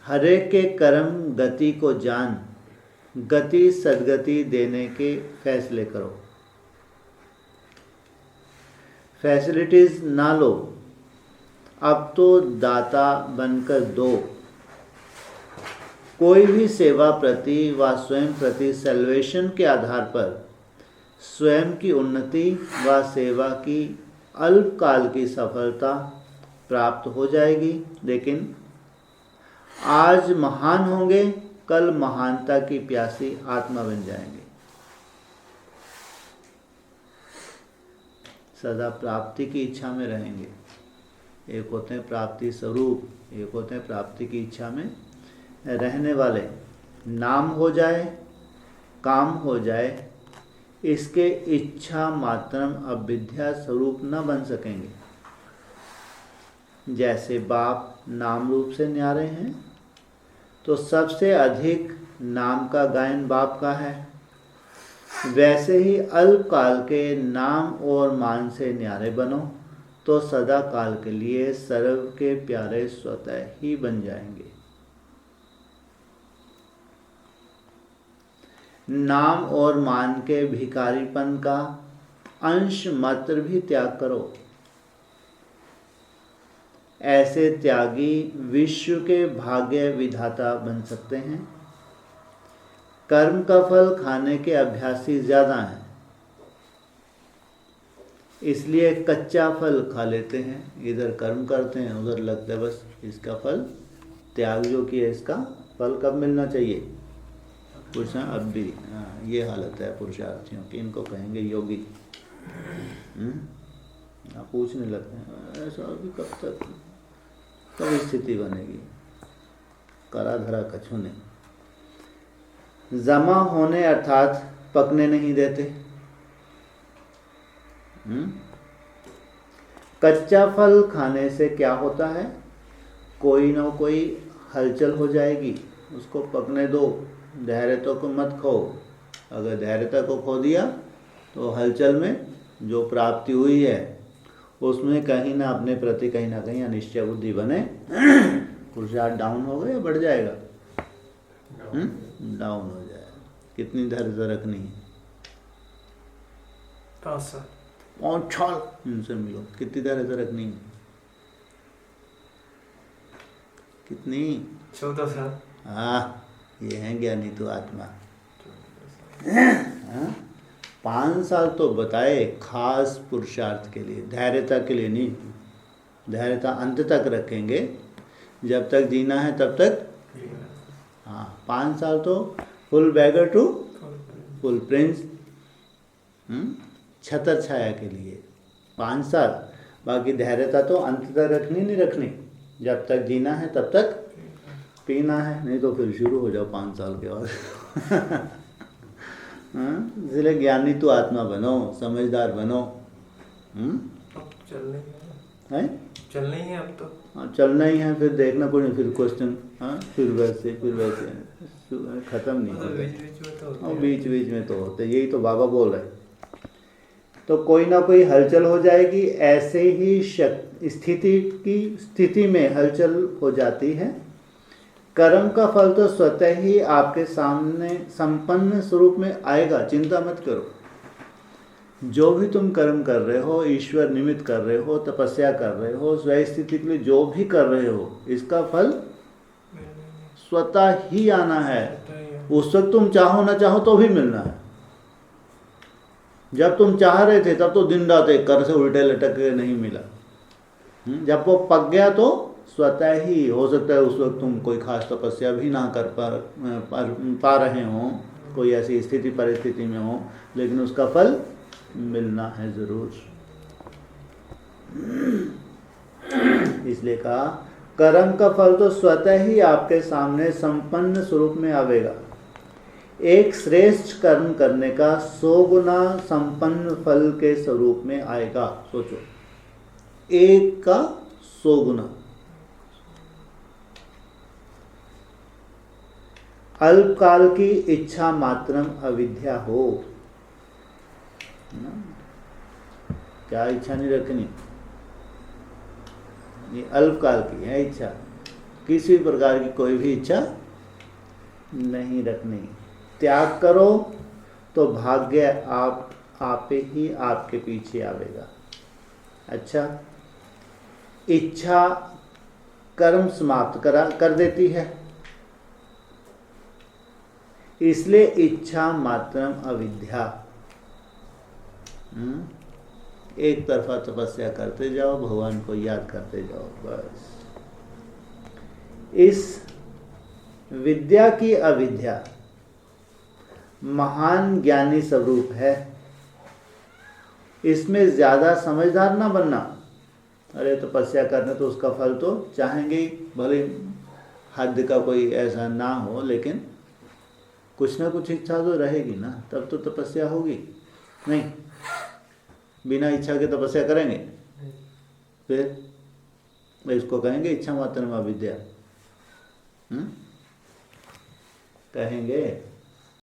हरे के कर्म गति को जान, गति सदगति देने के फैसले करो। फैसिलिटीज ना लो, अब तो दाता बनकर दो। कोई भी सेवा प्रति व स्वयं प्रति सैल्वेशन के आधार पर स्वयं की उन्नति व सेवा की अल्पकाल की सफलता प्राप्त हो जाएगी, लेकिन आज महान होंगे, कल महानता की प्यासी आत्मा बन जाएंगे। सदा प्राप्ति की इच्छा में रहेंगे। एक होते हैं प्राप्ति स्वरूप, एक होते हैं प्राप्ति की इच्छा में रहने वाले। नाम हो जाए, काम हो जाए, इसके इच्छा मात्रम अविद्या स्वरूप न बन सकेंगे। जैसे बाप नाम रूप से न्यारे हैं, तो सबसे अधिक नाम का गायन बाप का है। वैसे ही अल्पकाल के नाम और मान से न्यारे बनो, तो सदा काल के लिए सर्व के प्यारे स्वतः ही बन जाएंगे। नाम और मान के भिखारीपन का अंश मात्र भी त्याग करो। ऐसे त्यागी विश्व के भाग्य विधाता बन सकते हैं। कर्म का फल खाने के अभ्यासी ज्यादा हैं, इसलिए कच्चा फल खा लेते हैं। इधर कर्म करते हैं, उधर लगता है बस इसका फल त्याग जो किया, इसका फल कब मिलना चाहिए। पूछना अब भी ये हालत है पुरुषार्थियों की, इनको कहेंगे योगी। पूछने लगते हैं ऐसा अभी कब तक, कब स्थिति बनेगी। करा धरा कछु नहीं। जमा होने अर्थात पकने नहीं देते। कच्चा फल खाने से क्या होता है, कोई ना कोई हलचल हो जाएगी, उसको पकने दो। धैर्यता को मत खो। अगर धैर्यता को खो दिया तो हलचल में जो प्राप्ति हुई है उसमें कहीं ना अपने प्रति कहीं ना कहीं अनिश्चय बुद्धि बने, पुरुषार्थ डाउन होगा या बढ़ जाएगा। डाउन हो जाएगा। कितनी धैर्यता रखनी है। 5 साल इनसे मिलो, कितनी धैर्यता रखनी है। कितनी 14 साल। हाँ, ये है ज्ञानी तो आत्मा। 5 साल तो बताए खास पुरुषार्थ के लिए, धैर्यता के लिए नहीं। धैर्यता अंत तक रखेंगे, जब तक जीना है तब तक। हाँ, 5 साल तो full beggar to full prince, छतर छाया के लिए 5 साल। बाकी धैर्यता तो अंत तक रखनी नहीं रखनी, जब तक जीना है तब तक पीना है, नहीं तो फिर शुरू हो जाओ 5 साल के बाद। इसलिए ज्ञानी तो आत्मा बनो, समझदार बनो। अब चलना ही है अब तो। हाँ, चलना ही है। फिर देखना पड़े, फिर क्वेश्चन, हाँ फिर वैसे खत्म नहीं होता। और बीच बीच में तो होते, यही तो बाबा बोल रहे। तो कोई ना कोई हलचल हो जाएगी। ऐसे ही स्थिति में हलचल हो जाती है। कर्म का फल तो स्वतः ही आपके सामने संपन्न स्वरूप में आएगा, चिंता मत करो। जो भी तुम कर्म कर रहे हो, ईश्वर निमित्त कर रहे हो, तपस्या कर रहे हो, स्वयं स्थिति के लिए जो भी कर रहे हो, इसका फल स्वतः ही आना है। उस वक्त तुम चाहो ना चाहो तो भी मिलना है। जब तुम चाह रहे थे तब तो दिन रात एक कर से उल्टे लटक के नहीं मिला। जब वो पक गया तो स्वतः ही, हो सकता है उस वक्त तुम कोई खास तपस्या भी ना कर पा रहे हो, कोई ऐसी स्थिति परिस्थिति में हो, लेकिन उसका फल मिलना है जरूर। इसलिए कहा कर्म का फल तो स्वतः ही आपके सामने संपन्न स्वरूप में आवेगा। एक श्रेष्ठ कर्म करने का 100 गुना संपन्न फल के स्वरूप में आएगा। सोचो, एक का 100 गुना। अल्पकाल की इच्छा मात्रम अविद्या हो। क्या इच्छा नहीं रखनी, ये अल्पकाल की है इच्छा। किसी प्रकार की कोई भी इच्छा नहीं रखनी। त्याग करो तो भाग्य आप ही आपके पीछे आवेगा। अच्छा, इच्छा कर्म समाप्त कर देती है, इसलिए इच्छा मात्रम अविद्या। एक तरफा तपस्या करते जाओ, भगवान को याद करते जाओ, बस। इस विद्या की अविद्या महान ज्ञानी स्वरूप है, इसमें ज्यादा समझदार ना बनना। अरे तपस्या करने तो उसका फल तो चाहेंगे ही, भले हद का कोई ऐसा ना हो, लेकिन कुछ ना कुछ इच्छा तो रहेगी ना, तब तो तपस्या होगी। नहीं, बिना इच्छा के तपस्या करेंगे फिर इसको कहेंगे इच्छा मात्र में अविद्या। कहेंगे